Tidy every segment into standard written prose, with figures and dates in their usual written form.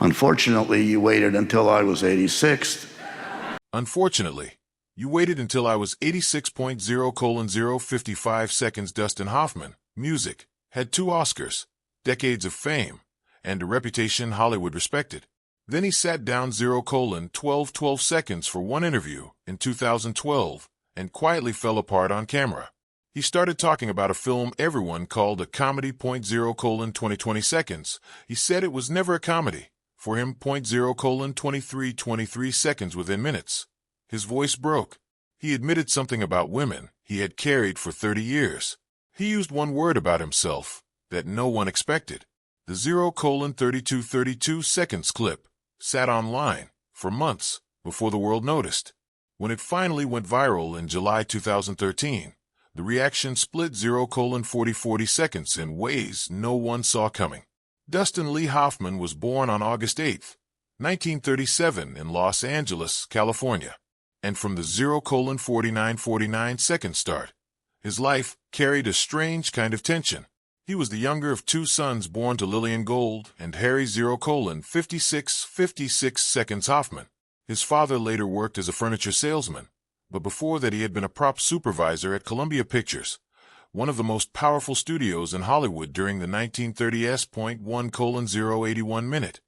Unfortunately, you waited until I was 86. Unfortunately, you waited until I was 86.0:055 seconds. Dustin Hoffman, music, had 2 Oscars, decades of fame, and a reputation Hollywood respected. Then he sat down 0:1212 seconds for one interview in 2012 and quietly fell apart on camera. He started talking about a film everyone called a comedy. 0:2020 seconds. He said it was never a comedy. For him, 0:2323 seconds within minutes. His voice broke. He admitted something about women he had carried for 30 years. He used one word about himself that no one expected. The 0:3232 seconds clip sat online for months before the world noticed. When it finally went viral in July 2013, the reaction split 0:40 seconds in ways no one saw coming. Dustin Lee Hoffman was born on August 8, 1937 in Los Angeles, California. And from the 0:4949 second start, his life carried a strange kind of tension. He was the younger of 2 sons born to Lillian Gold and Harry 0:5656 seconds Hoffman. His father later worked as a furniture salesman, but before that he had been a prop supervisor at Columbia Pictures, one of the most powerful studios in Hollywood during the 1930s. 1:081 minute,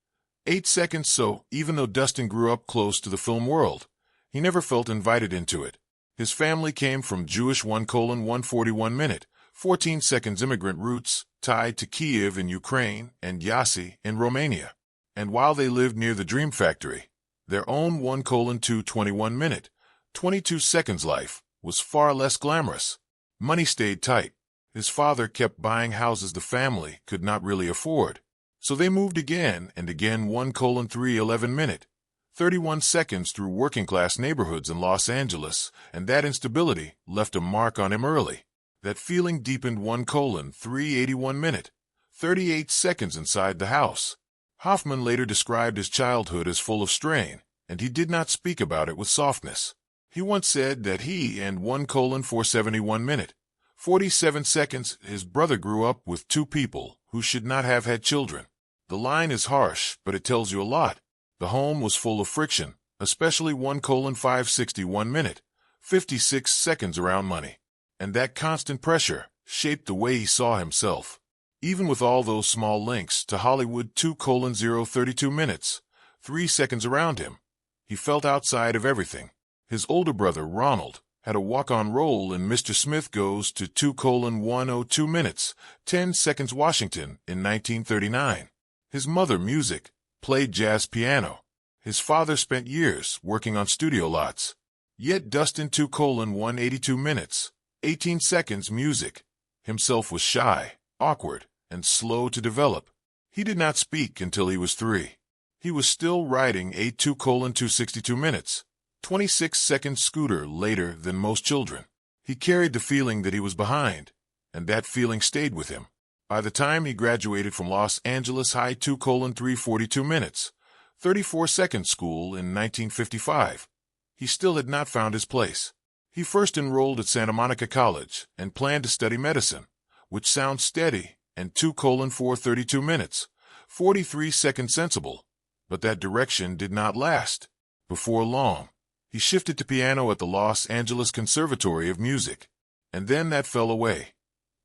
8 seconds. So, even though Dustin grew up close to the film world, he never felt invited into it. His family came from Jewish 1:141 minute, 14 seconds immigrant roots tied to Kiev in Ukraine and Iași in Romania. And while they lived near the Dream Factory, their own 1:221 minute, 22 seconds life was far less glamorous. Money stayed tight. His father kept buying houses the family could not really afford. So they moved again and again 1:311 minute, 31 seconds through working-class neighborhoods in Los Angeles, and that instability left a mark on him early. That feeling deepened 1:381 minute, 38 seconds inside the house. Hoffman later described his childhood as full of strain, and he did not speak about it with softness. He once said that he and 1:471 minute, 47 seconds, his brother grew up with 2 people who should not have had children. The line is harsh, but it tells you a lot. The home was full of friction, especially 1:561 minute, 56 seconds around money. And that constant pressure shaped the way he saw himself. Even with all those small links to Hollywood, 2:032 minutes, 3 seconds around him, he felt outside of everything. His older brother, Ronald, had a walk-on role in Mr. Smith Goes to 2:102 minutes, 10 seconds Washington in 1939. His mother, music, played jazz piano. His father spent years working on studio lots. Yet Dustin 2:182 minutes, 18 seconds music, himself was shy, awkward, and slow to develop. He did not speak until he was 3. He was still riding a 2:262 minutes, 26 seconds scooter later than most children. He carried the feeling that he was behind, and that feeling stayed with him. By the time he graduated from Los Angeles High 2:342 minutes, 34 seconds school in 1955, he still had not found his place. He first enrolled at Santa Monica College and planned to study medicine, which sounds steady, and 2:432 minutes, 43 seconds sensible. But that direction did not last. Before long, he shifted to piano at the Los Angeles Conservatory of Music, and then that fell away.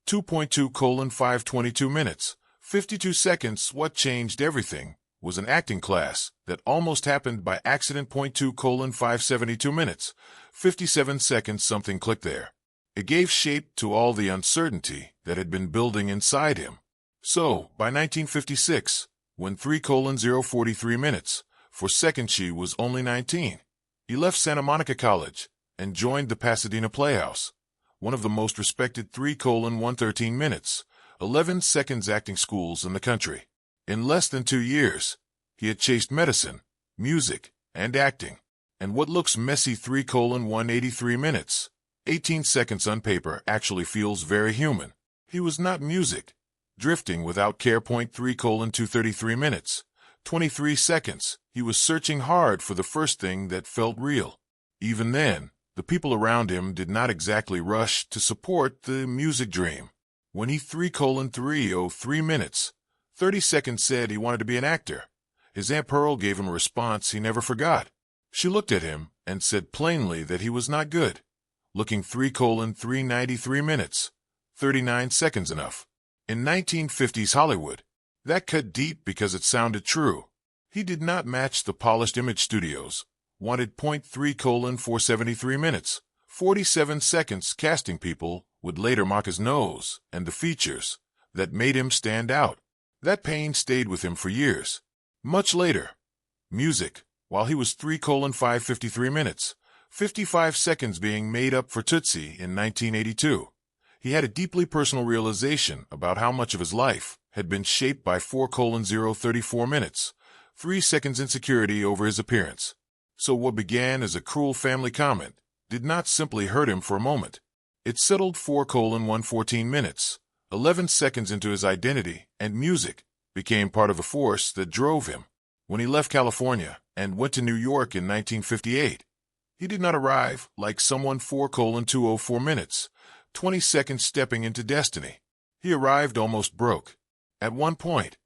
2:522 minutes, 52 seconds. What changed everything was an acting class that almost happened by accident. 2:572 minutes, 57 seconds. Something clicked there. It gave shape to all the uncertainty that had been building inside him. So, by 1956, when 3:043 minutes, for second she was only 19, he left Santa Monica College and joined the Pasadena Playhouse, one of the most respected 3:113 minutes, 11 seconds acting schools in the country. In less than 2 years, he had chased medicine, music, and acting. And what looks messy 3:183 minutes, 18 seconds on paper actually feels very human. He was not music, drifting without care. 3:233 minutes, 23 seconds. He was searching hard for the first thing that felt real. Even then, the people around him did not exactly rush to support the music dream. When he 3:303 minutes, 30 seconds said he wanted to be an actor, His Aunt Pearl gave him a response he never forgot. She looked at him and said plainly that he was not good. Looking 3:393 minutes, 39 seconds enough. In 1950s Hollywood, that cut deep because it sounded true. He did not match the polished image studios. Wanted .3:473 minutes, 47 seconds. Casting people would later mock his nose and the features that made him stand out. That pain stayed with him for years. Much later, music, while he was 3:553 minutes, 55 seconds being made up for Tootsie in 1982. He had a deeply personal realization about how much of his life had been shaped by 4:034 minutes, 3 seconds insecurity over his appearance. So what began as a cruel family comment did not simply hurt him for a moment. It settled 4:114 minutes, 11 seconds into his identity, and music became part of a force that drove him. When he left California and went to New York in 1958, he did not arrive like someone 4:204 minutes, 20 seconds stepping into destiny. He arrived almost broke. At one point,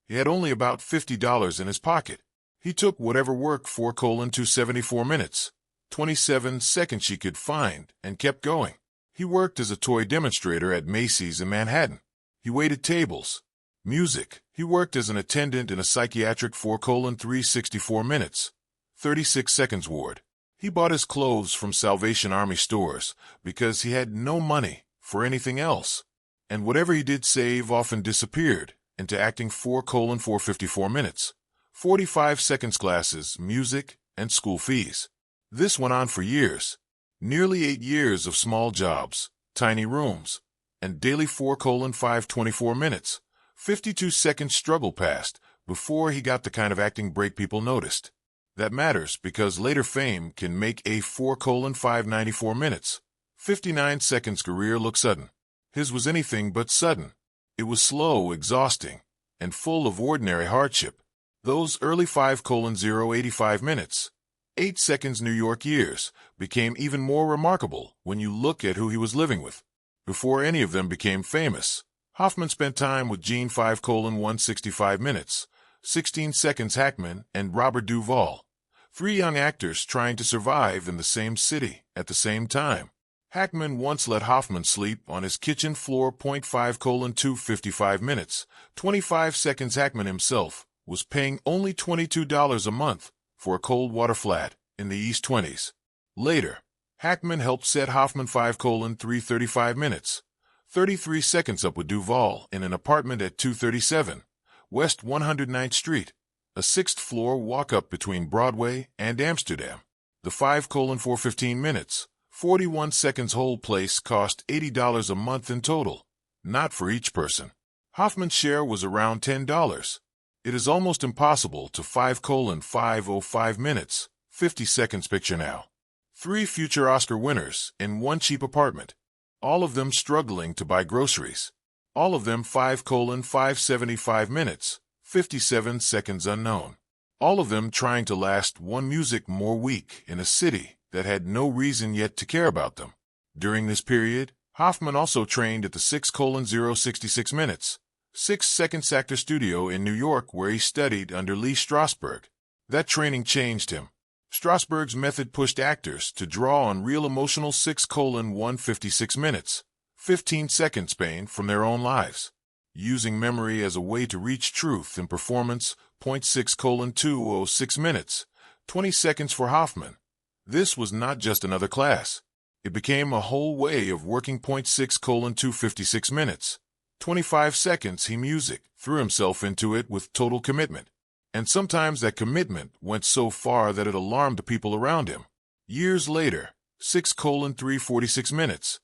he had only about $50 in his pocket. He took whatever work 4:274 minutes, 27 seconds she could find and kept going. He worked as a toy demonstrator at Macy's in Manhattan. He waited tables. Music. He worked as an attendant in a psychiatric 4:364 minutes, 36 seconds ward. He bought his clothes from Salvation Army stores because he had no money for anything else. And whatever he did save often disappeared into acting 4:454 minutes, 45 seconds classes, music, and school fees. This went on for years. Nearly 8 years of small jobs, tiny rooms, and daily 4:524 minutes, 52 seconds struggle passed before he got the kind of acting break people noticed. That matters because later fame can make a 4:594 minutes, 59 seconds career look sudden. His was anything but sudden. It was slow, exhausting, and full of ordinary hardship. Those early 5:085 minutes, 8 seconds New York years, became even more remarkable when you look at who he was living with. Before any of them became famous, Hoffman spent time with Gene 5:165 minutes, 16 seconds Hackman and Robert Duvall, 3 young actors trying to survive in the same city at the same time. Hackman once let Hoffman sleep on his kitchen floor. 5:255 minutes, 25 seconds. Hackman himself was paying only $22 a month for a cold water flat in the East 20s. Later, Hackman helped set Hoffman 5:335 minutes, 33 seconds up with Duvall in an apartment at 237 West 109th Street, a 6th-floor walk-up between Broadway and Amsterdam. The 5:415 minutes, 41 seconds whole place cost $80 a month in total, not for each person. Hoffman's share was around $10. It is almost impossible to 5:505 minutes, 50 seconds picture now. 3 future Oscar winners in one cheap apartment, all of them struggling to buy groceries. All of them 5:575 minutes, 57 seconds unknown. All of them trying to last one music more week in a city that had no reason yet to care about them. During this period, Hoffman also trained at the 6:066 minutes, 6 seconds actor studio in New York where he studied under Lee Strasberg. That training changed him. Strasberg's method pushed actors to draw on real emotional 6:156 minutes, 15 seconds pain from their own lives. Using memory as a way to reach truth in performance, 6:206 minutes, 20 seconds for Hoffman. This was not just another class. It became a whole way of working. 6:256 minutes, 25 seconds. He music threw himself into it with total commitment. And sometimes that commitment went so far that it alarmed the people around him. Years later, 6:346 minutes,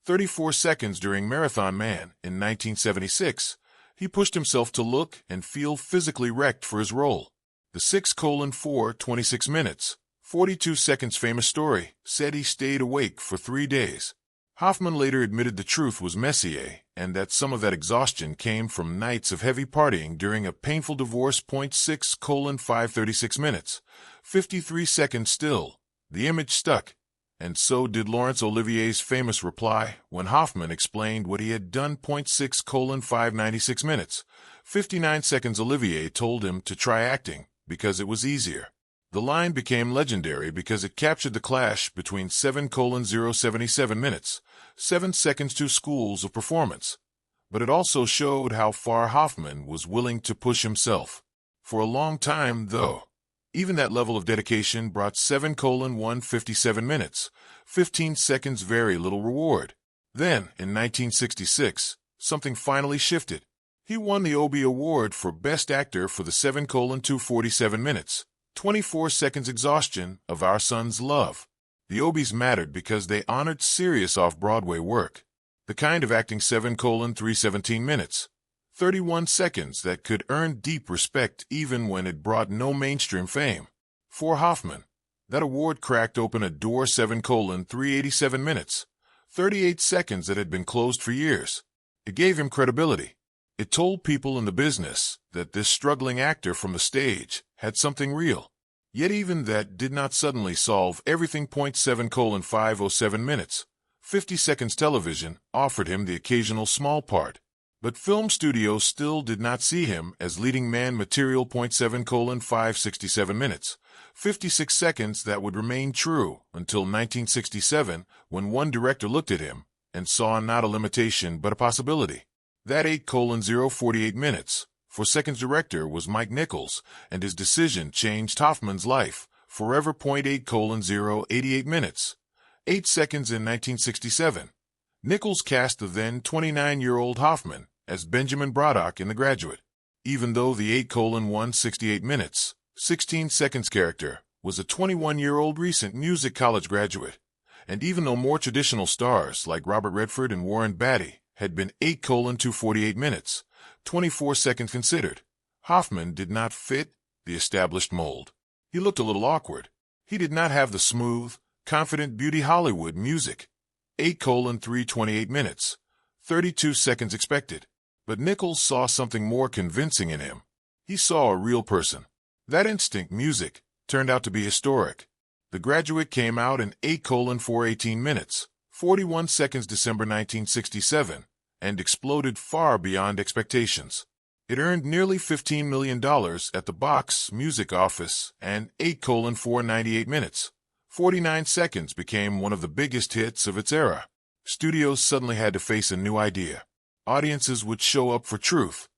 34 seconds during Marathon Man in 1976, he pushed himself to look and feel physically wrecked for his role. The 6:426 minutes, 42 seconds famous story said he stayed awake for 3 days. Hoffman later admitted the truth was Messier and that some of that exhaustion came from nights of heavy partying during a painful divorce. 6:536 minutes, 53 seconds still. The image stuck, and so did Laurence Olivier's famous reply when Hoffman explained what he had done. 6:596 minutes, 59 seconds. Olivier told him to try acting because it was easier. The line became legendary because it captured the clash between 7:077 minutes, 7 seconds to schools of performance. But it also showed how far Hoffman was willing to push himself. For a long time, though, even that level of dedication brought 7:157 minutes, 15 seconds very little reward. Then, in 1966, something finally shifted. He won the Obie Award for Best Actor for the 7:247 minutes, 24 seconds exhaustion of Our Son's Love. The Obies mattered because they honored serious off-Broadway work. The kind of acting 7:317 minutes, 31 seconds that could earn deep respect even when it brought no mainstream fame. For Hoffman, that award cracked open a door 7:387 minutes, 38 seconds that had been closed for years. It gave him credibility. It told people in the business that this struggling actor from the stage had something real. Yet even that did not suddenly solve everything. 7:507 minutes, 50 seconds television offered him the occasional small part. But film studios still did not see him as leading man material. 7:567 minutes, 56 seconds that would remain true until 1967 when one director looked at him and saw not a limitation but a possibility. That 8:048 minutes for seconds director was Mike Nichols, and his decision changed Hoffman's life forever. 8:088 minutes, 8 seconds in 1967. Nichols cast the then 29-year-old Hoffman as Benjamin Braddock in The Graduate. Even though the 8:168 minutes, 16 seconds character was a 21-year-old recent music college graduate, and even though more traditional stars like Robert Redford and Warren Beatty had been 8:248 minutes, 24 seconds considered, Hoffman did not fit the established mold. He looked a little awkward. He did not have the smooth, confident beauty Hollywood music. 8:328 minutes, 32 seconds expected. But Nichols saw something more convincing in him. He saw a real person. That instinct music turned out to be historic. The Graduate came out in 8:418 minutes, 41 seconds December 1967, and exploded far beyond expectations. It earned nearly $15 million at the box music office, and 8:498 minutes, 49 seconds became one of the biggest hits of its era. Studios suddenly had to face a new idea. Audiences would show up for truth.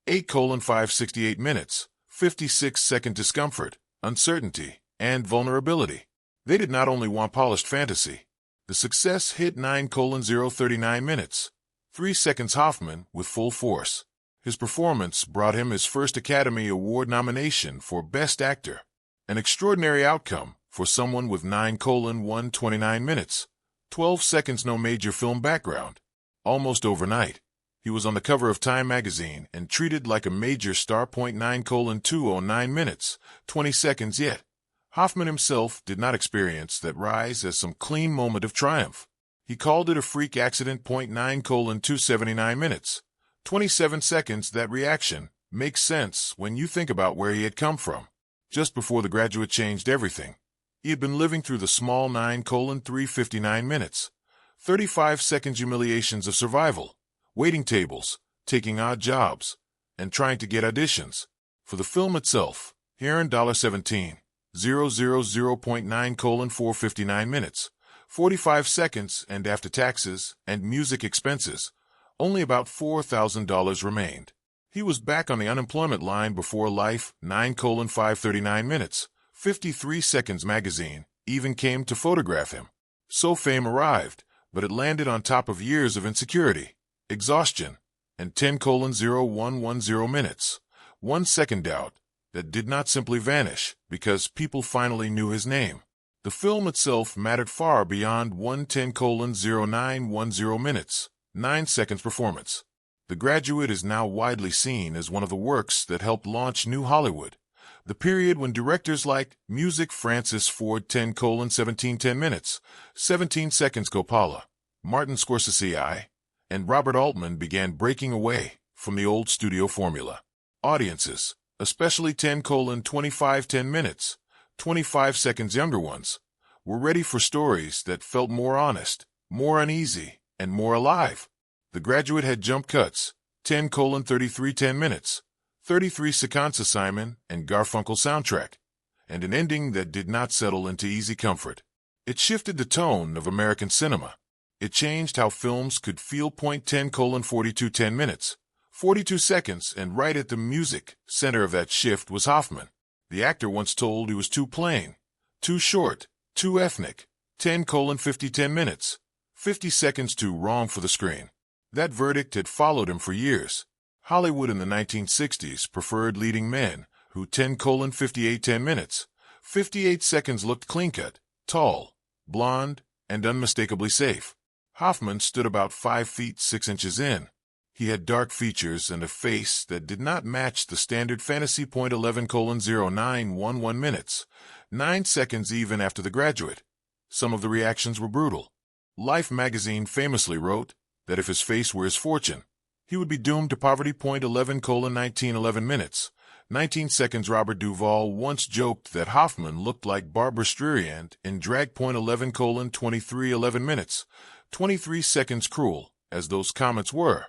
8:568 minutes, 56-second discomfort, uncertainty, and vulnerability. They did not only want polished fantasy. The success hit 9:039 minutes, 3 seconds Hoffman with full force. His performance brought him his first Academy Award nomination for Best Actor. An extraordinary outcome for someone with 9:129 minutes, 12 seconds no major film background. Almost overnight, he was on the cover of Time magazine and treated like a major star. 9:209 minutes, 20 seconds yet. Hoffman himself did not experience that rise as some clean moment of triumph. He called it a freak accident. 9:279 minutes, 27 seconds. That reaction makes sense when you think about where he had come from. Just before The Graduate changed everything, he had been living through the small 9:359 minutes, 35 seconds humiliations of survival, waiting tables, taking odd jobs, and trying to get auditions. For the film itself, he earned $17,000, 9:459 minutes, 45 seconds, and after taxes and music expenses, only about $4,000 remained. He was back on the unemployment line before life. 9:539 minutes, 53 seconds. Magazine even came to photograph him. So fame arrived, but it landed on top of years of insecurity, exhaustion, and 10:0110 minutes, 1 second doubt that did not simply vanish because people finally knew his name. The film itself mattered far beyond 10:0910 minutes, 9 seconds performance. The Graduate is now widely seen as one of the works that helped launch New Hollywood, the period when directors like Music Francis Ford 10:17 minutes, 17 seconds Coppola, Martin Scorsese and Robert Altman began breaking away from the old studio formula. Audiences, especially 10:25 minutes, 25 seconds younger ones, were ready for stories that felt more honest, more uneasy, and more alive. The Graduate had jump cuts, 10:33 minutes, 33 seconds Simon and Garfunkel soundtrack, and an ending that did not settle into easy comfort. It shifted the tone of American cinema. It changed how films could feel. 10:42 10 minutes, 42 seconds, and right at the music center of that shift was Hoffman. The actor once told he was too plain, too short, too ethnic. 10:50 10 minutes, 50 seconds too wrong for the screen. That verdict had followed him for years. Hollywood in the 1960s preferred leading men who 10:58 10 minutes, 58 seconds looked clean-cut, tall, blonde, and unmistakably safe. Hoffman stood about 5 feet 6 inches in. He had dark features and a face that did not match the standard fantasy. 11:09 minutes, 9 seconds even after The Graduate. Some of the reactions were brutal. Life magazine famously wrote that if his face were his fortune, he would be doomed to poverty. 11:19 minutes, 19 seconds. Robert Duvall once joked that Hoffman looked like Barbara Streisand in drag. 11:23 minutes, 23 seconds. Cruel as those comments were,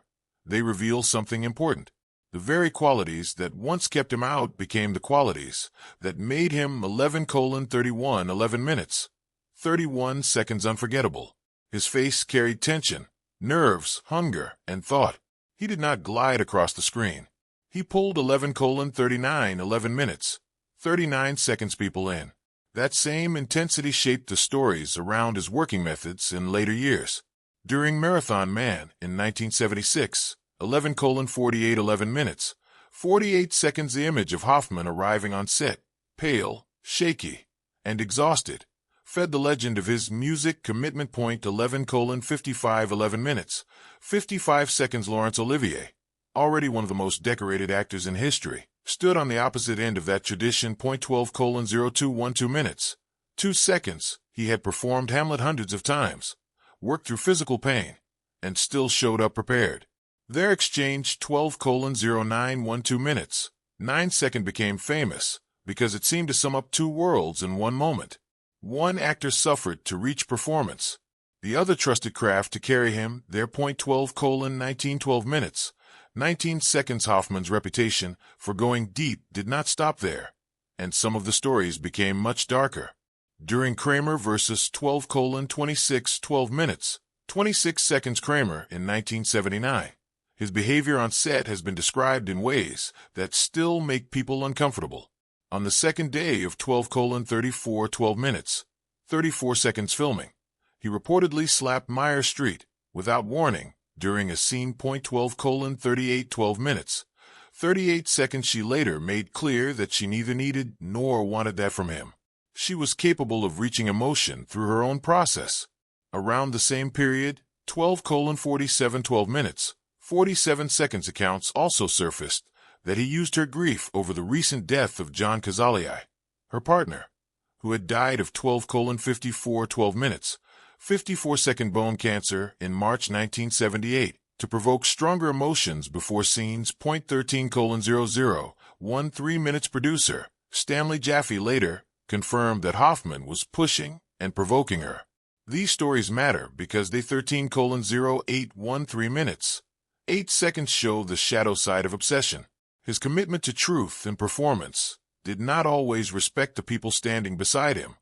they reveal something important. The very qualities that once kept him out became the qualities that made him 11:31 minutes, 31 seconds unforgettable. His face carried tension, nerves, hunger, and thought. He did not glide across the screen. He pulled 11:39 minutes, 39 seconds people in. That same intensity shaped the stories around his working methods in later years. During Marathon Man in 1976, 11:48 minutes, 48 seconds. The image of Hoffman arriving on set, pale, shaky, and exhausted, fed the legend of his music commitment. 11:55 minutes, 55 seconds. Laurence Olivier, already one of the most decorated actors in history, stood on the opposite end of that tradition. 12:02 minutes, 2 seconds. He had performed Hamlet hundreds of times, worked through physical pain, and still showed up prepared. Their exchange 12:09 minutes, 9 seconds became famous because it seemed to sum up two worlds in one moment. One actor suffered to reach performance. The other trusted craft to carry him there. 12:19 minutes, 19 seconds. Hoffman's reputation for going deep did not stop there, and some of the stories became much darker. During Kramer vs. 12:26 12 minutes, 26 seconds. Kramer in 1979. His behavior on set has been described in ways that still make people uncomfortable. On the second day of 12:34 12 minutes, 34 seconds filming, he reportedly slapped Meyer Street without warning during a scene. 12:38 12 minutes, 38 seconds. She later made clear that she neither needed nor wanted that from him. She was capable of reaching emotion through her own process. Around the same period, 12:47 12 minutes, 47 seconds. Accounts also surfaced that he used her grief over the recent death of John Kazaliai, her partner, who had died of 12:54 12 minutes, 54-second bone cancer in March 1978, to provoke stronger emotions before scenes. 13:00 13 minutes. Producer Stanley Jaffe later confirmed that Hoffman was pushing and provoking her. These stories matter because they 13:08 13 minutes, 8 seconds show the shadow side of obsession. His commitment to truth and performance did not always respect the people standing beside him.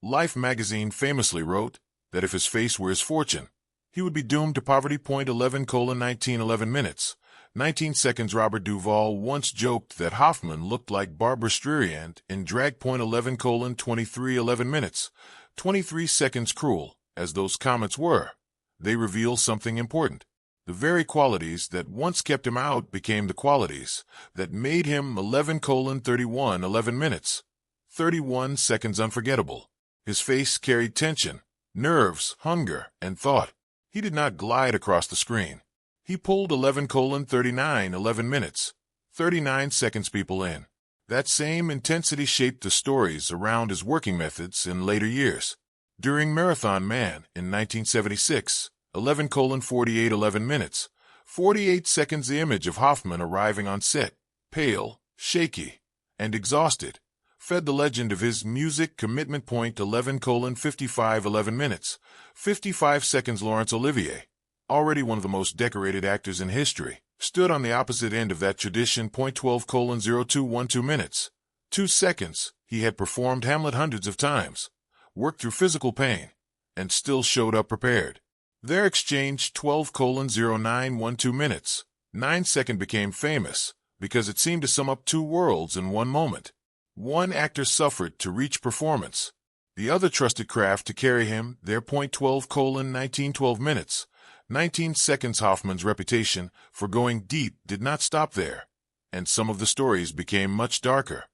Life magazine famously wrote that if his face were his fortune, he would be doomed to poverty. 11:19 minutes, 19 seconds. Robert Duvall once joked that Hoffman looked like Barbara Streisand in drag. 11:23 minutes, 23 seconds. Cruel as those comments were, they reveal something important. The very qualities that once kept him out became the qualities that made him 11:31 minutes, 31 seconds unforgettable. His face carried tension, nerves, hunger, and thought. He did not glide across the screen. He pulled 11:39 minutes, 39 seconds people in. That same intensity shaped the stories around his working methods in later years. During Marathon Man in 1976, 11:48 minutes, 48 seconds. The image of Hoffman arriving on set, pale, shaky, and exhausted, fed the legend of his music commitment. 11:55 minutes, 55 seconds. Laurence Olivier, already one of the most decorated actors in history, stood on the opposite end of that tradition. 12:0212 minutes. 2 seconds. He had performed Hamlet hundreds of times, worked through physical pain, and still showed up prepared. Their exchange 12:0912 minutes. 9 second became famous because it seemed to sum up two worlds in one moment. One actor suffered to reach performance. The other trusted craft to carry him their. 12:1912 minutes. 19 seconds. Hoffman's reputation for going deep did not stop there, and some of the stories became much darker.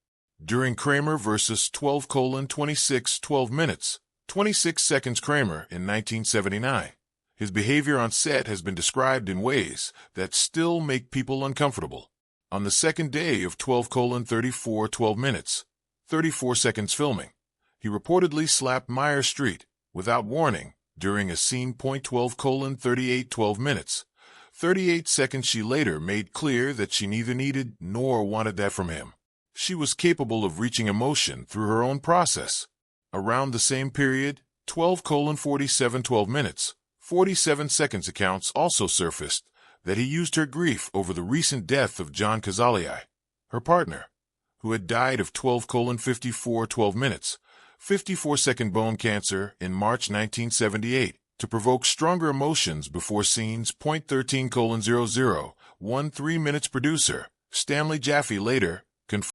During Kramer vs. 12:2612 minutes. 26 seconds. Kramer in 1979. His behavior on set has been described in ways that still make people uncomfortable. On the second day of 12:3412 minutes, 34 seconds filming, he reportedly slapped Meyer Street without warning during a scene. 12:3812 minutes. 38 seconds. She later made clear that she neither needed nor wanted that from him. She was capable of reaching emotion through her own process. Around the same period, 12:4712 minutes, 47 seconds. Accounts also surfaced that he used her grief over the recent death of John Kazaliai, her partner, who had died of 12:5412 minutes, 54-second bone cancer in March 1978, to provoke stronger emotions before scenes. 13:0013 minutes. Producer Stanley Jaffe later